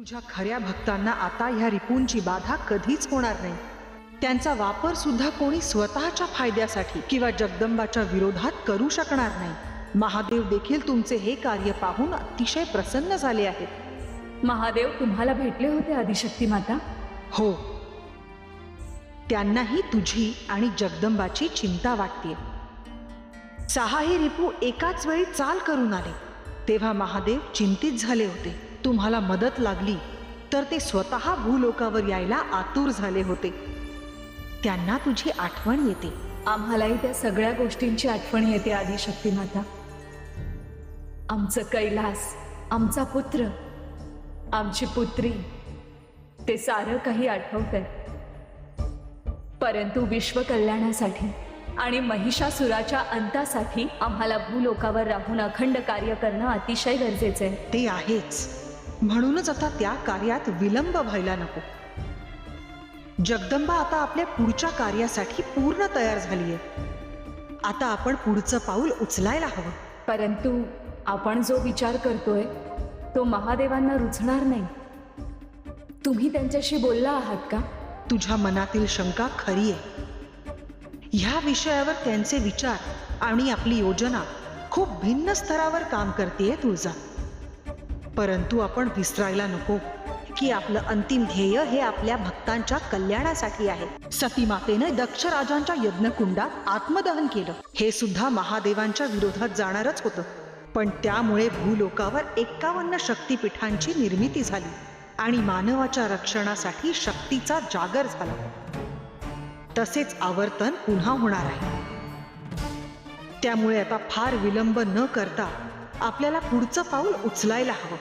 तुझ्या खऱ्या भक्तांना आता ह्या रिपूंची बाधा कधीच होणार नाही। त्यांचा वापर सुद्धा कोणी स्वतःच्या फायद्यासाठी किंवा जगदंबाच्या विरोधात करू शकणार नाही। महादेव देखील तुमचे हे कार्य पाहून अतिशय प्रसन्न झाले आहेत। महादेव तुम्हाला भेटले होते आदिशक्ती माता? हो, त्यांनाही तुझी आणि जगदंबाची चिंता वाटते। सहाही रिपू एकाच वेळी चाल करून आले तेव्हा महादेव चिंतित झाले होते। तुम्हाला मदत लागली तर ते स्वतः भूलोकावर यायला आतुर झाले होते। त्यांना तुझी आठवण येते। आम्हालाही त्या सगळ्या गोष्टींची आठवण येते आदिशक्ती माता। आमचं कैलास, आमचा पुत्र, आमची पुत्री, ते सारं काही आठवतंय। परंतु विश्व कल्याणासाठी आणि महिषासुराच्या अंतासाठी आम्हाला भूलोकावर राहून अखंड कार्य करणं अतिशय गरजेचं आहे। ते आहेच, म्हणूनच आता त्या कार्यात विलंब व्हायला नको। जगदंबा आता आपल्या पुढच्या कार्यासाठी पूर्ण तयार झाली आहे। आता आपण पुढचं पाऊल उचलायला हवं। परंतु आपण जो विचार करतोय तो महादेवांना रुचणार नाही। तुम्ही त्यांच्याशी बोलला आहात का? तुझ्या मनातील शंका खरी आहे। ह्या विषयावर त्यांचे विचार आणि आपली योजना खूप भिन्न स्तरावर काम करतेय तुळजा। परंतु आपण विसरायला नको की आपलं अंतिम ध्येय हे आपल्या भक्तांच्या कल्याणासाठी आहे। सती मातेने दक्ष राजांच्या यज्ञकुंडात आत्मदहन केलं, हे सुद्धा महादेवांच्या विरोधात जाणारच होतं। पण त्यामुळे भूलोकावर 51 शक्तिपीठांची निर्मिती झाली आणि मानवाच्या रक्षणासाठी शक्तीचा जागर झाला। तसेच आवर्तन पुन्हा होणार आहे। त्यामुळे आता फार विलंब न करता आपल्याला पुढचं पाऊल उचलायला हवं।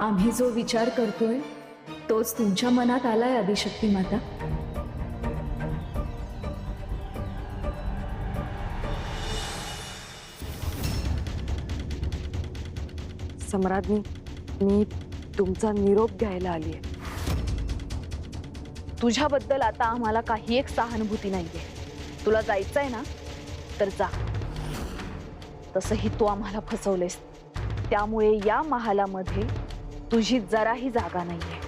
आम्ही जो विचार करतोय तोच तुमच्या मनात आलाय आदिशक्ती माता। सम्राज्ञी, मी तुमचा निरोप घ्यायला आलीये। तुझ्याबद्दल आता आम्हाला काही एक सहानुभूती नाहीये। तुला जायचंय ना तर जा। तसंही तू आम्हाला फसवलेस, त्यामुळे या महालामध्ये तुझी जराही जागा नाहीये।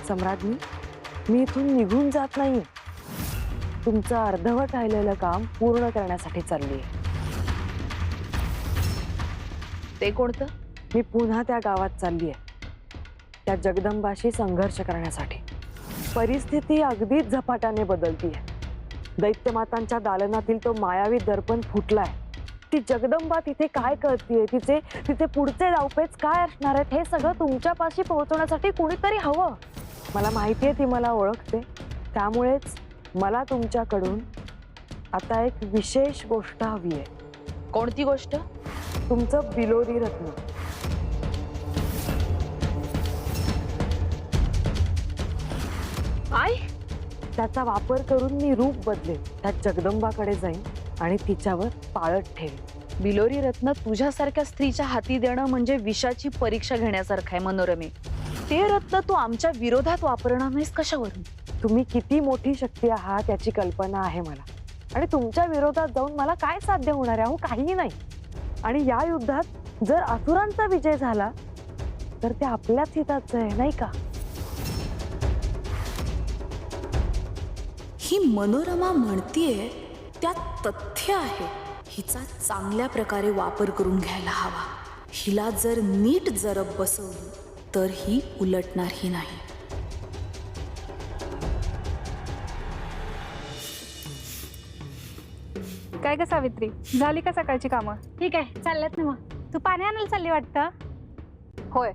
सम्राज्ञी, मी इथून निघून जात नाही। तुमचं अर्धवट राहिलेलं काम पूर्ण करण्यासाठी चाललीये। ते कोणतं? मी पुन्हा त्या गावात चाललीये, त्या जगदंबाशी संघर्ष करण्यासाठी। परिस्थिती अगदीच झपाट्याने बदलतीये। दैत्यमातांच्या दालनातील तो मायावी दर्पण फुटलाय। ती जगदंबा तिथे काय करतेय, तिचे पुढचे डावपेच काय असणार आहेत, हे सगळं तुमच्यापाशी पोहोचवण्यासाठी कुणीतरी हवं। मला माहितीये ती मला ओळखते, त्यामुळेच मला तुमच्याकडून आता एक विशेष गोष्ट हवी आहे। कोणती गोष्ट? तुमचं बिलोरी रत्न। काय? त्याचा वापर करून मी रूप बदलेन, त्या जगदंबाकडे जाईन आणि तिच्यावर पाळत ठेवीन। बिलोरी रत्न तुझ्यासारख्या स्त्रीच्या हाती देणं म्हणजे विषाची परीक्षा घेण्यासारखं आहे मनोरमे। ते रत्न तू आमच्या विरोधात वापरणार नाहीस कशावरून? तुम्ही किती मोठी शक्ती आहात याची कल्पना आहे मला, आणि तुमच्या विरोधात जाऊन मला काय साध्य होणार आहे? काही नाही। आणि या युद्धात जर असुरांचा विजय झाला तर ते आपल्याच हिताचं आहे, नाही का? ही मनोरमा म्हणतीये त्यात तथ्य आहे। हिचा चांगल्या प्रकारे वापर करून घ्यायला हवा। हिला जर नीट जरब बसवली तर ही उलटणारही नाही। काय ग सावित्री, झाली का सकाळची कामं? ठीक आहे, चालल्यात ना। मग तू पाणी आणायला चालली वाटतं? होय।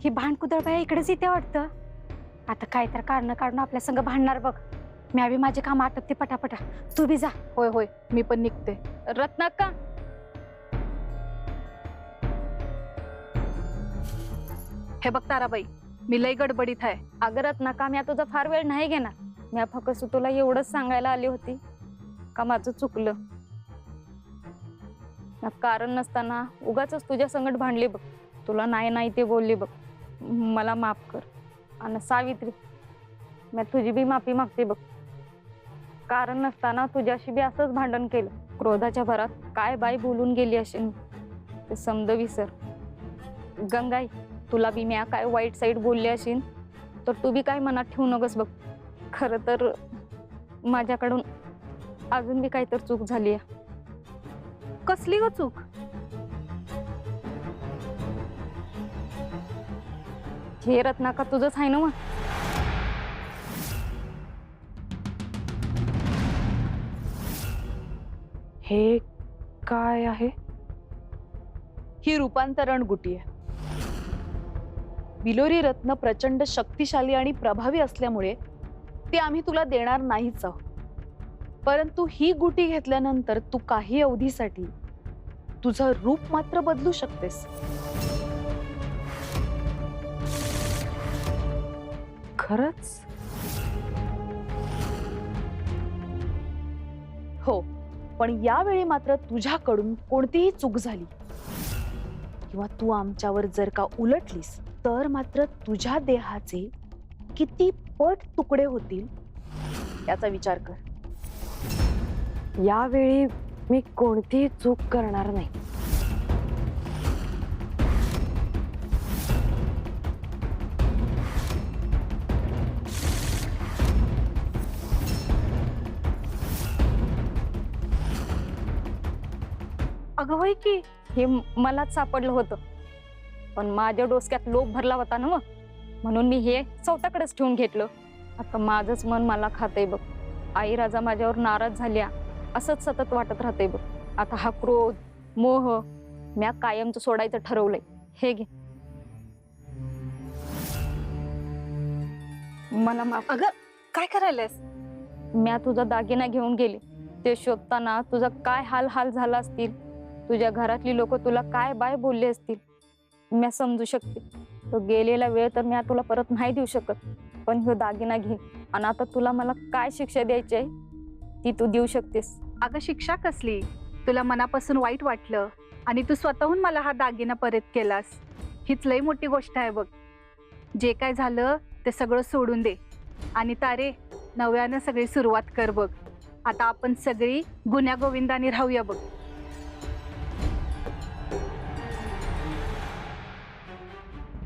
ही भांडकुदळ बाया इकडेच येते वाटतं। आता काय तर कारण काढून आपल्या संग भांडणार बघ। मी आधी माझे काम आटपते पटापटा, तू बी जा। होय होय, मी पण निघते। रत्नाक्का, हे बघ ताराबाई, मी लय गडबडीत आहे। अगं रत्नाक्का, मी तुझा फार वेळ नाही घेणार। मी फक्त तुला एवढंच सांगायला आली होती का माझं चुकलं। कारण नसताना उगाच तुझ्या संगत भांडली बघ। तुला नाही नाही ते बोलली बघ, मला माफ कर। आणि सावित्री, मी तुझी बी माफी मागते बघ। कारण नसताना तुझ्याशी बी असंच भांडण केलं. क्रोधाच्या भरात काय बाई बोलून गेली असेल ते समज विसर. गंगाई, तुला बी म्या काय वाईट साईड बोलली असेल तर तू बी काय मनात ठेवू नकोस बघ. खरं तर माझ्याकडून अजून बी काहीतरी चूक झाली आहे. कसली ग चूक? हे रत्नाका तुझंच आहे ना मग. हे काय आहे? ही रूपांतरण गुटी आहे. बिलोरी रत्न प्रचंड शक्तिशाली आणि प्रभावी असल्यामुळे ती आम्ही तुला देणार नाहीच आहोत. परंतु ही गुटी घेतल्यानंतर तू काही अवधीसाठी तुझं रूप मात्र बदलू शकतेस. खरंच? हो, पण यावेळी मात्र तुझ्याकडून कोणतीही चूक झाली किंवा तू आमच्यावर जर का उलटलीस तर मात्र तुझ्या देहाचे किती पट तुकडे होतील याचा विचार कर. यावेळी मी कोणतीही चूक करणार नाही. अगं होय की. हे मलाच सापडलं होतं, पण माझ्या डोसक्यात लोभ भरला होता ना मग, म्हणून मी हे स्वतःकडेच ठेवून घेतलं. आता माझंच मन मला खातंय बघ. आई राजा माझ्यावर नाराज झाल्या असंच सतत वाटत राहतंय बघ. आता हा क्रोध मोह म्या कायमचं सोडायचं ठरवलंय. हे घे, मला माफ. अगं काय करायलास? म्या तुझा दागिना घेऊन गेले, ते शोधताना तुझा काय हाल हाल झाला असतील, तुझ्या घरातली लोक तुला काय बाय बोलले असतील. म्या समजू शकते. तो गेलेला वेळ तर म्या तुला परत नाही देऊ शकत, पण ह्यो दागिना घे आणि आता तुला मला काय शिक्षा द्यायची आहे ती तू देऊ शकतेस. अगं शिक्षा कसली? तुला मनापासून वाईट वाटलं आणि तू स्वतःहून मला हा दागिना परत केलास, हीच लई मोठी गोष्ट आहे बघ. जे काय झालं ते सगळं सोडून दे आणि तारे नव्यानं सगळी सुरुवात कर बघ. आता आपण सगळी गुन्ह्या गोविंदाने राहूया बघ.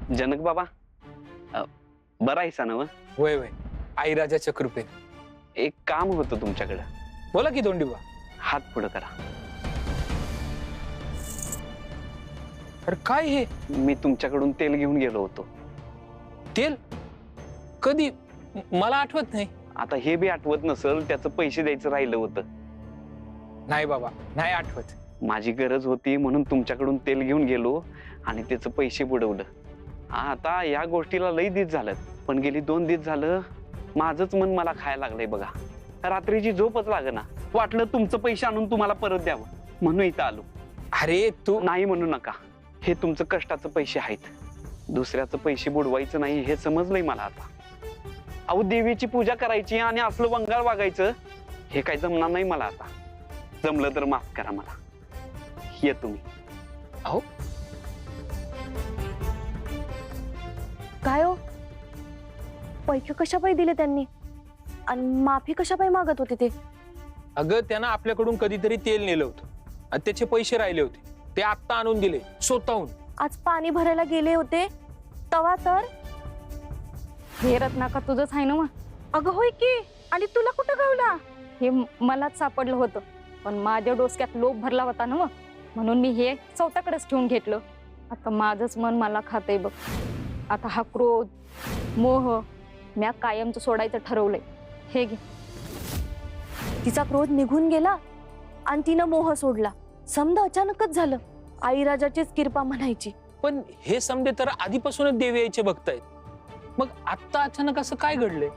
जनक बाबा, बरा आहेसा ना? वय वय आई राजाच्या कृपेने. एक काम होतं तुमच्याकडं. बोला की दोंडीबा. हात पुढं करा. अरे काय हे? मी तुमच्याकडून तेल घेऊन गेलो होतो. तेल? कधी? मला आठवत नाही. आता हे बी आठवत नसल, त्याचं पैसे द्यायचं राहिलं होतं. नाही बाबा, नाही आठवत. माझी गरज होती म्हणून तुमच्याकडून तेल घेऊन गेलो आणि त्याचं पैसे बुडवलं. आता या गोष्टीला लई दिस झालं, पण गेली 2 दिवस झालं माझंच मन मला खायला लागलंय बघा. रात्रीची झोपच लागेना. वाटलं तुमचं पैसे आणून तुम्हाला परत द्यावं म्हणून इथं आलो. अरे तू नाही म्हणू नका, हे तुमचं कष्टाचं पैसे आहेत. दुसऱ्याचं पैसे बुडवायचं नाही हे समजलंय मला आता. अहो, देवीची पूजा करायची आणि असलं वंगाळ वागायचं हे काही जमणार नाही मला आता. जमलं तर माफ करा मला. ये तुम्ही. अहो काय हो, पैसे कशापायी दिले त्यांनी आणि माफी कशापायी मागत होते ते? अगं त्यानं आपल्याकडून कधीतरी तेल नेलं होतं आणि त्याचे पैसे राहिले होते, ते आत्ता आणून दिले स्वतःहून. आज पाणी भरायला गेले होते तवा तर. हे रत्नाका तुझंच आहे ना मग. अगं होय की. आणि तुला कुठं गावला? हे मलाच सापडलं होतं, पण माझ्या डोसक्यात लोभ भरला होता ना मग, म्हणून मी हे स्वतःकडेच ठेवून घेतलं. आता माझंच मन मला खातंय बघ. आता हा क्रोध मोह म्या कायमचं सोडायचं ठरवलंय. हे घे. तिचा क्रोध निघून गेला आणि तिनं मोह सोडला. समजा अचानकच झालं. आई राजाचीच कृपा म्हणायची. पण हे समजे तर आधीपासूनच देवी यायचे भक्त आहेत, मग आत्ता अचानक असं काय घडलंय?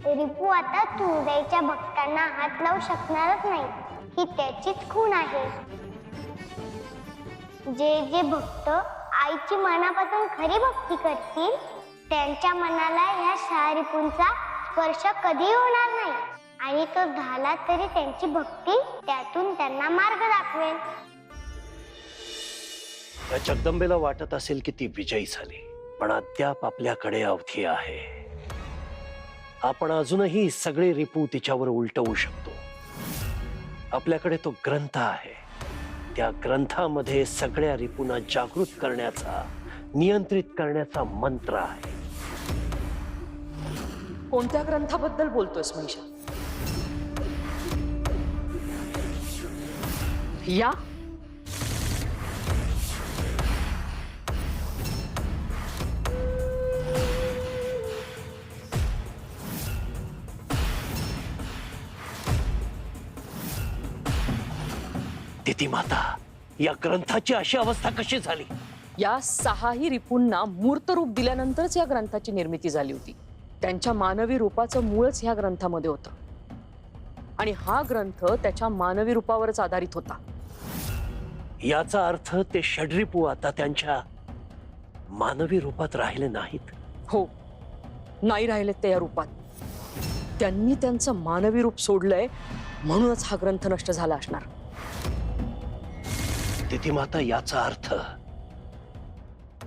रिपू आता तुळजाईच्या भक्तांना हात लावू शकणारच नाही, ही त्याचीच खूण आहे. जे जे भक्त आईची मनापासून खरी भक्ती करतील त्यांच्या मनाला ह्या शारिपूंचा स्पर्श कधी होणार नाही आणि तो झाला तरी त्यांची भक्ती त्यातून त्यांना मार्ग दाखवेल. या जगदंबेला वाटत असेल की ती विजयी झाली, पण अद्याप आपल्याकडे अवधी आहे. आपण अजूनही सगळे रिपू तिच्यावर उलटवू शकतो. आपल्याकडे तो ग्रंथ आहे. त्या ग्रंथामध्ये सगळ्या रिपूंना जागृत करण्याचा, नियंत्रित करण्याचा मंत्र आहे. कोणत्या ग्रंथाबद्दल बोलतोयस महिषा? या तिथी माता, या ग्रंथाची अशी अवस्था कशी झाली? या 6ही रिपूंना मूर्त रूप दिल्यानंतरच या ग्रंथाची निर्मिती झाली होती. त्यांच्या मानवी रूपाचं मूळच ह्या ग्रंथामध्ये होतं आणि हा ग्रंथ त्याच्या मानवी रूपावरच आधारित होता. याचा अर्थ ते षड्रिपू आता त्यांच्या मानवी रूपात राहिले नाहीत. हो, नाही राहिले ते या रूपात. त्यांनी त्यांचं मानवी रूप सोडलंय, म्हणूनच हा ग्रंथ नष्ट झाला असणार. तिथी माता, याचा अर्थ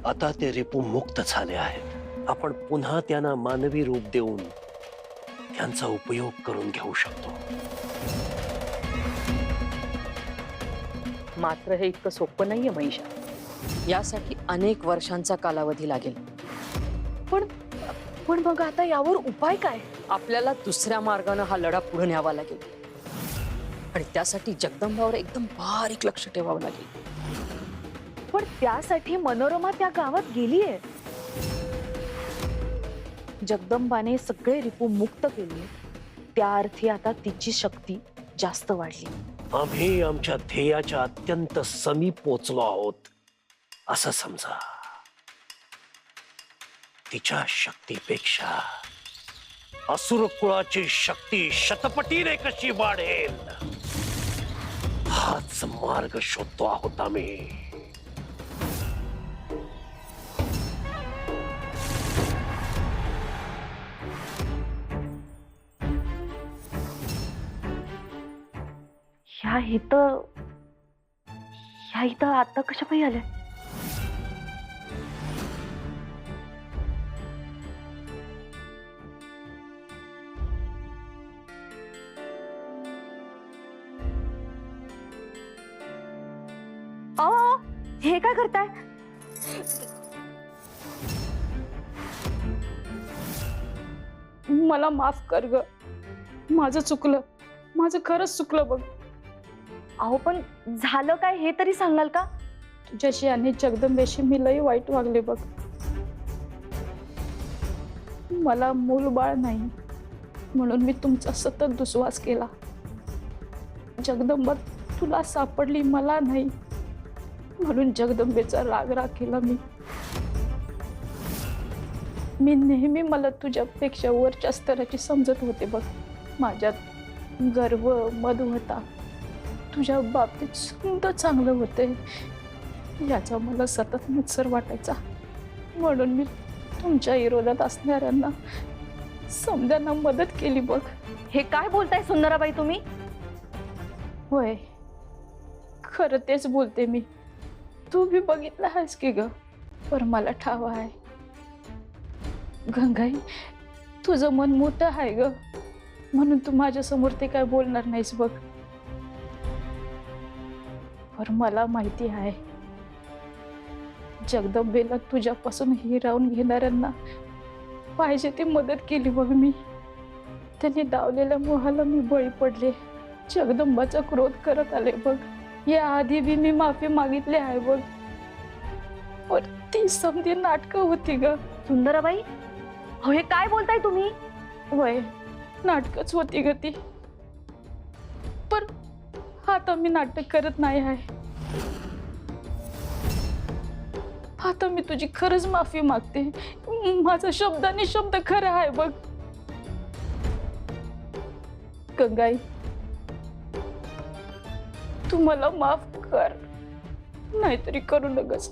आता ते रिपू मुक्त झाले आहेत. आपण पुन्हा त्यांना मानवी रूप देऊन त्यांचा उपयोग करून घेऊ शकतो. मात्र हे इतकं सोपं नाहीये महिषा. यासाठी अनेक वर्षांचा कालावधी लागेल. पण मग आता यावर उपाय काय? आपल्याला दुसऱ्या मार्गाने हा लढा पुढे न्यावा लागेल आणि त्यासाठी जगदंबावर एकदम बारीक लक्ष ठेवावं लागेल. पण त्यासाठी मनोरमा त्या गावात गेलीये. जगदंबाने सगळे रिपू मुक्त केले, त्या अर्थी आता तिची शक्ती जास्त वाढली. आम्ही आमच्या ध्येयाच्या अत्यंत समीप पोचलो आहोत असं समजा. तिच्या शक्तीपेक्षा असुर कुळाची शक्ती शतपटीने कशी वाढेल, हाच मार्ग शोधतो आहोत आम्ही. ह्या इथं आता कशा पायी आल्या? हे काय करताय? मला माफ कर ग, माझं चुकलं, माझं खरंच चुकलं बघ. अहो पण झालं काय हे तरी सांगाल का? तुझ्याशी आणि जगदंबेशी मी लई वाईट वागले बघ. मला मूल बाळ नाही म्हणून मी तुमचा सतत दुस्वास केला. जगदंबा तुला सापडली, मला नाही, म्हणून जगदंबेचा राग केला मी नेहमी मला तुझ्यापेक्षा वरच्या स्तराची समजत होते बघ. माझ्यात गर्व मद होता. तुझ्या बाबतीत सुंदर चांगलं होते याचा मला सतत मत्सर वाटायचा. म्हणून मी तुमच्या विरोधात असणाऱ्यांना समजांना मदत केली बघ. हे काय बोलताय सुंदराबाई तुम्ही? होय, खरं तेच बोलते मी. तू भी बघितलं आहेस की ग, पर मला ठाव आहे. गंगाई, तुझं मन मोठं आहे ग, म्हणून तू माझ्या समोर ते काय बोलणार नाहीस बघ. पर मला माहिती आहे जगदंबेला तुझ्यापासून हिरावून घेणाऱ्यांना पाहिजे ती मदत केली बघ मी. त्यांनी डावलेल्या मोहाला मी बळी पडले, जगदंबाचा क्रोध करत आले बघ. या आधी बी मी माफी मागितली आहे बघ, पण ती समधी नाटकं होती ग. सुंदराबाई, अहो हे काय बोलताय तुम्ही? वय नाटकच होती ग ती. पण आता मी नाटक करत नाही आहे. आता मी तुझी खरंच माफी मागते. माझा शब्दाने शब्द खरा आहे बघ. गंगाई, तू मला माफ कर, नाहीतरी करू नगस.